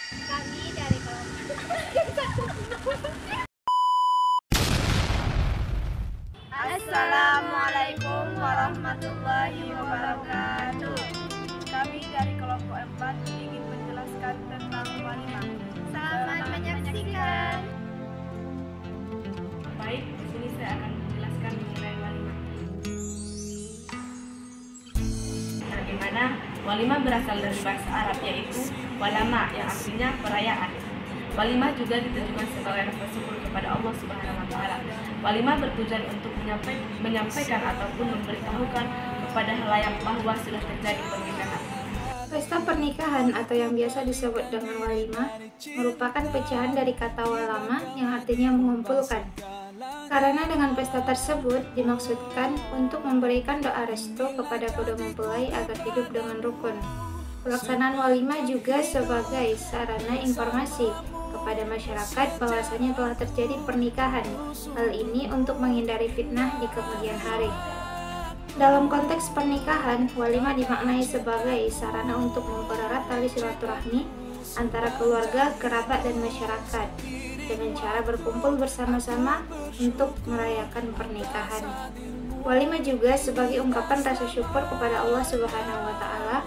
Kami dari kelompok. Assalamualaikum warahmatullahi wabarakatuh. Kami dari kelompok 4 ingin menjelaskan tentang walimah. Selamat menyaksikan. Baik, di sini saya akan menjelaskan mengenai walimah. Di mana walimah berasal dari bahasa Arab yaitu walama yang artinya perayaan. Walimah juga ditujukan sebagai rasa syukur kepada Allah Subhanahu wa taala. Walimah bertujuan untuk menyampaikan ataupun memberitahukan kepada halayak bahwa sudah terjadi pernikahan. Pesta pernikahan atau yang biasa disebut dengan walimah merupakan pecahan dari kata walama yang artinya mengumpulkan. Karena dengan pesta tersebut dimaksudkan untuk memberikan doa restu kepada kedua mempelai agar hidup dengan rukun. Pelaksanaan walimah juga sebagai sarana informasi kepada masyarakat bahwasanya telah terjadi pernikahan. Hal ini untuk menghindari fitnah di kemudian hari. Dalam konteks pernikahan, walimah dimaknai sebagai sarana untuk mempererat tali silaturahmi antara keluarga, kerabat, dan masyarakat dengan cara berkumpul bersama-sama untuk merayakan pernikahan. Walimah juga sebagai ungkapan rasa syukur kepada Allah Subhanahu wa taala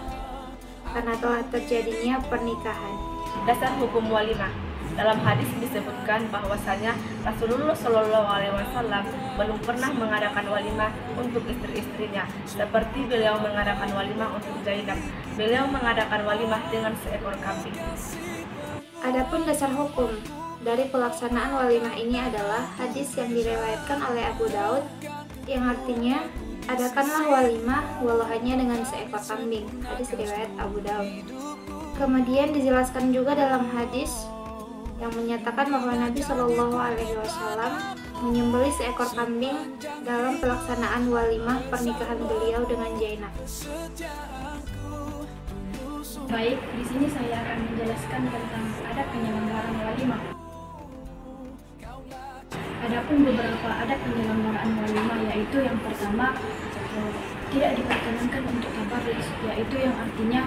karena telah terjadinya pernikahan. Dasar hukum walimah. Dalam hadis disebutkan bahwasanya Rasulullah Shallallahu Alaihi Wasallam belum pernah mengadakan walimah untuk istri-istrinya, seperti beliau mengadakan walimah untuk Zainab. Beliau mengadakan walimah dengan seekor kambing. Adapun dasar hukum dari pelaksanaan walimah ini adalah hadis yang diriwayatkan oleh Abu Daud yang artinya adakanlah walimah walau hanya dengan seekor kambing. Hadis riwayat Abu Daud. Kemudian dijelaskan juga dalam hadis yang menyatakan bahwa Nabi Shallallahu Alaihi Wasallam menyembelih seekor kambing dalam pelaksanaan walimah pernikahan beliau dengan Zainab. Baik, di sini saya akan menjelaskan tentang adab penyelenggaraan walimah. Adapun beberapa adab penyelenggaraan walimah yaitu yang pertama, tidak diperkenankan untuk tabarruj, yaitu yang artinya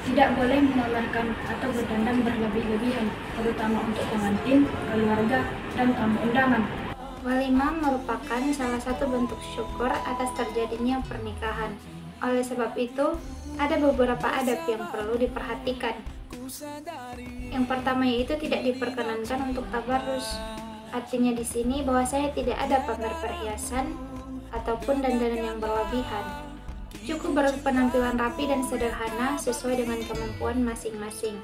tidak boleh mengeluarkan atau berdandan berlebih-lebihan, terutama untuk pengantin, keluarga, dan tamu undangan. Walimah merupakan salah satu bentuk syukur atas terjadinya pernikahan. Oleh sebab itu, ada beberapa adab yang perlu diperhatikan. Yang pertama yaitu tidak diperkenankan untuk tabarrus. Artinya di sini bahwa saya tidak ada pamer perhiasan ataupun dandanan yang berlebihan. Cukup berpenampilan rapi dan sederhana sesuai dengan kemampuan masing-masing.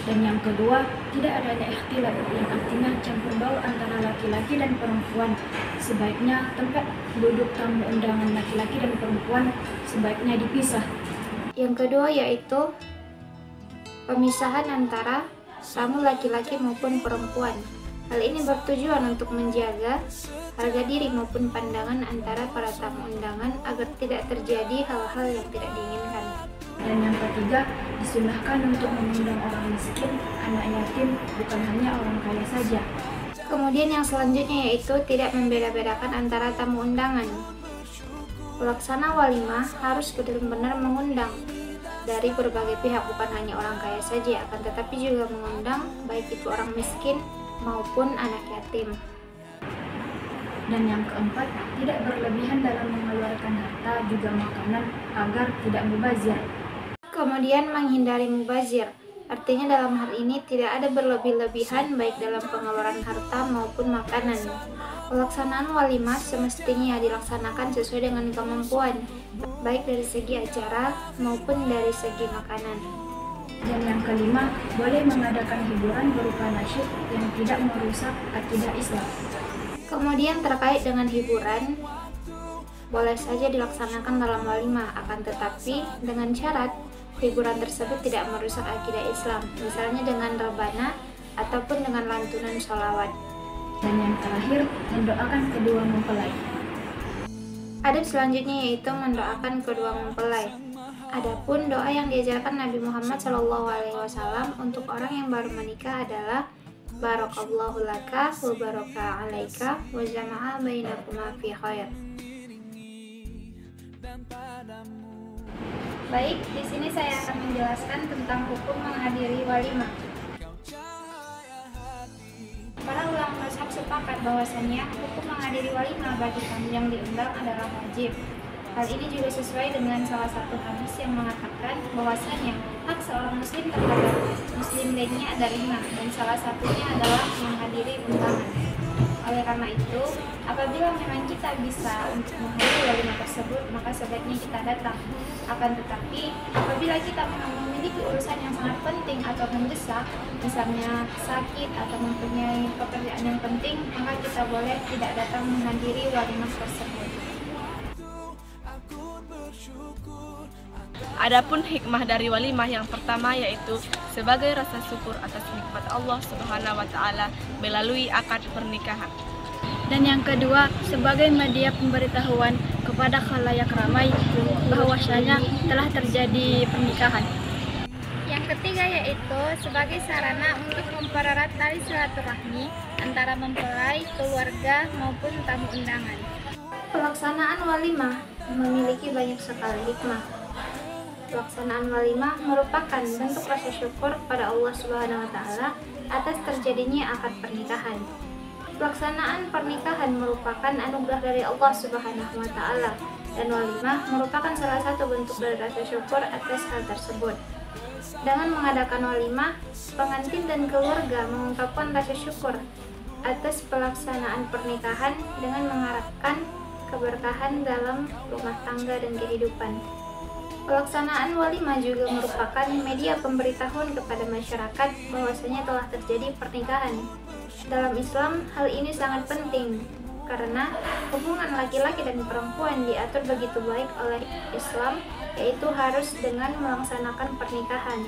Dan yang kedua, tidak adanya ikhtilat, yang artinya campur baur antara laki-laki dan perempuan. Sebaiknya tempat duduk tamu undangan laki-laki dan perempuan sebaiknya dipisah. Yang kedua yaitu pemisahan antara tamu laki-laki maupun perempuan. Hal ini bertujuan untuk menjaga harga diri maupun pandangan antara para tamu undangan agar tidak terjadi hal-hal yang tidak diinginkan. Dan yang ketiga, disunahkan untuk mengundang orang miskin, anak yatim, bukan hanya orang kaya saja. Kemudian yang selanjutnya yaitu tidak membeda-bedakan antara tamu undangan. Pelaksana walimah harus benar-benar mengundang dari berbagai pihak, bukan hanya orang kaya saja, akan tetapi juga mengundang baik itu orang miskin maupun anak yatim. Dan yang keempat, tidak berlebihan dalam mengeluarkan harta juga makanan agar tidak mubazir. Kemudian menghindari mubazir, artinya dalam hal ini tidak ada berlebih-lebihan baik dalam pengeluaran harta maupun makanan. Pelaksanaan walimah semestinya dilaksanakan sesuai dengan kemampuan, baik dari segi acara maupun dari segi makanan. Dan yang kelima, boleh mengadakan hiburan berupa nasyid yang tidak merusak akidah Islam. Kemudian terkait dengan hiburan, boleh saja dilaksanakan dalam walimah, akan tetapi dengan syarat hiburan tersebut tidak merusak akidah Islam, misalnya dengan rebana ataupun dengan lantunan sholawat. Dan yang terakhir, mendoakan kedua mempelai. Adab selanjutnya yaitu mendoakan kedua mempelai. Adapun doa yang diajarkan Nabi Muhammad SAW untuk orang yang baru menikah adalah Barakallahu laka wa baraka alaika wa jama'a bainakuma fi khair. Baik, di sini saya akan menjelaskan tentang hukum menghadiri walimah. sepakat bahwasannya hukum menghadiri walimah bagi tamu yang diundang adalah wajib. Hal ini juga sesuai dengan salah satu hadis yang mengatakan bahwasannya hak seorang muslim terhadap muslim lainnya ada 5, dan salah satunya adalah menghadiri undangan. Oleh karena itu, apabila memang kita bisa untuk menghadiri walimah tersebut, maka sebaiknya kita datang. Akan tetapi, apabila kita memiliki urusan yang sangat penting atau mendesak, misalnya sakit atau mempunyai pekerjaan yang penting, maka kita boleh tidak datang menghadiri walimah tersebut. Adapun hikmah dari walimah yang pertama yaitu sebagai rasa syukur atas nikmat Allah Subhanahu wa taala melalui akad pernikahan. Dan yang kedua, sebagai media pemberitahuan kepada khalayak ramai bahwasanya telah terjadi pernikahan. Yang ketiga yaitu sebagai sarana untuk mempererat tali silaturahmi antara mempelai, keluarga maupun tamu undangan. Pelaksanaan walimah memiliki banyak sekali hikmah. Pelaksanaan walimah merupakan bentuk rasa syukur pada Allah Subhanahu wa taala atas terjadinya akad pernikahan. Pelaksanaan pernikahan merupakan anugerah dari Allah Subhanahu wa taala, dan walimah merupakan salah satu bentuk dari rasa syukur atas hal tersebut. Dengan mengadakan walimah, pengantin dan keluarga mengungkapkan rasa syukur atas pelaksanaan pernikahan dengan mengharapkan keberkahan dalam rumah tangga dan kehidupan. Pelaksanaan walimah juga merupakan media pemberitahuan kepada masyarakat bahwasanya telah terjadi pernikahan. Dalam Islam, hal ini sangat penting karena hubungan laki-laki dan perempuan diatur begitu baik oleh Islam, yaitu harus dengan melaksanakan pernikahan.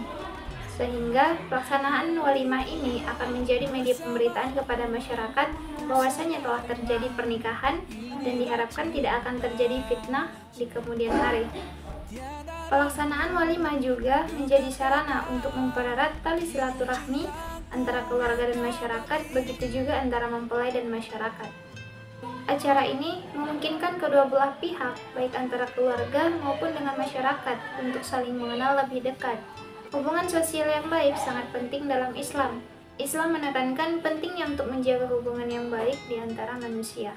Sehingga pelaksanaan walimah ini akan menjadi media pemberitaan kepada masyarakat bahwasanya telah terjadi pernikahan dan diharapkan tidak akan terjadi fitnah di kemudian hari. Pelaksanaan walimah juga menjadi sarana untuk mempererat tali silaturahmi antara keluarga dan masyarakat, begitu juga antara mempelai dan masyarakat. Acara ini memungkinkan kedua belah pihak, baik antara keluarga maupun dengan masyarakat, untuk saling mengenal lebih dekat. Hubungan sosial yang baik sangat penting dalam Islam. Islam menekankan pentingnya untuk menjaga hubungan yang baik di antara manusia.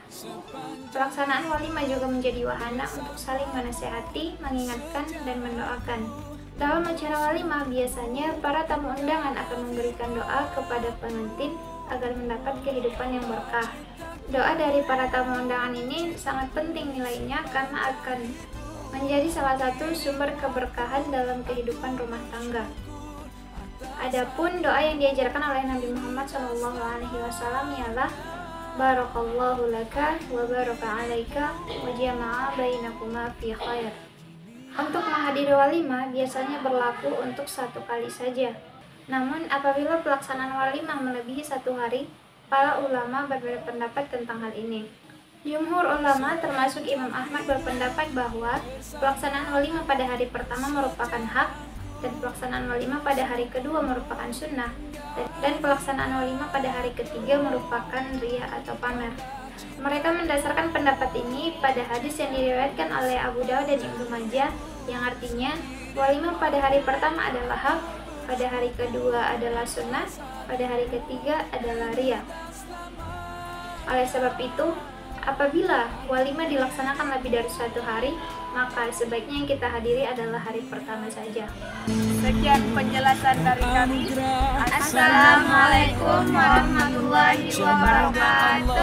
Pelaksanaan walimah juga menjadi wahana untuk saling menasehati, mengingatkan, dan mendoakan. Dalam acara walimah, biasanya para tamu undangan akan memberikan doa kepada pengantin agar mendapat kehidupan yang berkah. Doa dari para tamu undangan ini sangat penting nilainya karena akan menjadi salah satu sumber keberkahan dalam kehidupan rumah tangga. Adapun doa yang diajarkan oleh Nabi Muhammad SAW ialah Barakallahu laka wa baraka alaika wa jama'a bainakuma fi khair. Untuk menghadiri walimah biasanya berlaku untuk 1 kali saja. Namun apabila pelaksanaan walimah melebihi 1 hari, para ulama berbeda pendapat tentang hal ini. Jumhur ulama termasuk Imam Ahmad berpendapat bahwa pelaksanaan walimah pada hari pertama merupakan hak, dan pelaksanaan walimah pada hari kedua merupakan sunnah, dan pelaksanaan walimah pada hari ketiga merupakan riya atau pamer. Mereka mendasarkan pendapat ini pada hadis yang diriwayatkan oleh Abu Dawud dan Ibnu Majah, yang artinya walimah pada hari pertama adalah hak, pada hari kedua adalah sunnah, pada hari ketiga adalah riya. Oleh sebab itu, apabila walimah dilaksanakan lebih dari 1 hari, maka sebaiknya yang kita hadiri adalah hari pertama saja. Sekian penjelasan dari kami. Assalamualaikum warahmatullahi wabarakatuh.